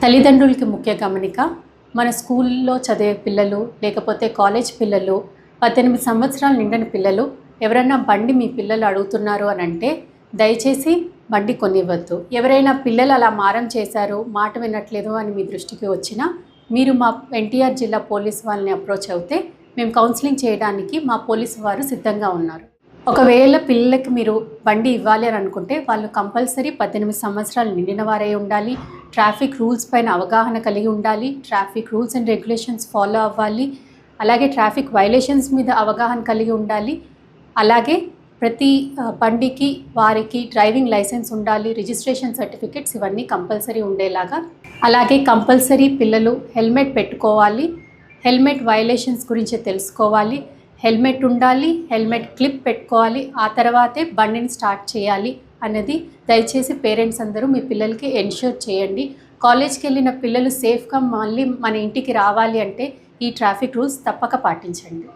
తల్లిదండ్రులకి ముఖ్య గమనిక, మన స్కూల్లో చదివే పిల్లలు లేకపోతే కాలేజ్ పిల్లలు 18 సంవత్సరాలు నిండిన పిల్లలు ఎవరైనా బండి మీ పిల్లలు అడుగుతున్నారు అని అంటే దయచేసి బండి కొనివ్వద్దు. ఎవరైనా పిల్లలు అలా మారం చేశారు, మాట వినట్లేదు అని మీ దృష్టికి వచ్చినా మీరు మా ఎన్టీఆర్ జిల్లా పోలీస్ వాళ్ళని అప్రోచ్ అవుతే మేము కౌన్సిలింగ్ చేయడానికి మా పోలీసు వారు సిద్ధంగా ఉన్నారు. ఒకవేళ పిల్లలకి మీరు బండి ఇవ్వాలి అని అనుకుంటే వాళ్ళు కంపల్సరీ 18 సంవత్సరాలు నిండిన వారై ఉండాలి, ట్రాఫిక్ రూల్స్ పైన అవగాహన కలిగి ఉండాలి, traffic rules and regulations follow అవ్వాలి, అలాగే ట్రాఫిక్ వైలేషన్స్ మీద అవగాహన కలిగి ఉండాలి. అలాగే ప్రతి బండికి వారికి డ్రైవింగ్ లైసెన్స్ ఉండాలి, రిజిస్ట్రేషన్ సర్టిఫికెట్స్ ఇవన్నీ కంపల్సరీ ఉండేలాగా. అలాగే కంపల్సరీ పిల్లలు హెల్మెట్ పెట్టుకోవాలి, హెల్మెట్ వైలేషన్స్ గురించి తెలుసుకోవాలి, హెల్మెట్ ఉండాలి, హెల్మెట్ క్లిప్ పెట్టుకోవాలి, ఆ తర్వాతే బండిని స్టార్ట్ చేయాలి అన్నది దయచేసి పేరెంట్స్ అందరూ మీ పిల్లలకి ఎన్ష్యూర్ చేయండి. కాలేజ్కి వెళ్ళిన పిల్లలు సేఫ్గా మళ్ళీ మన ఇంటికి రావాలి అంటే ఈ ట్రాఫిక్ రూల్స్ తప్పక పాటించండి.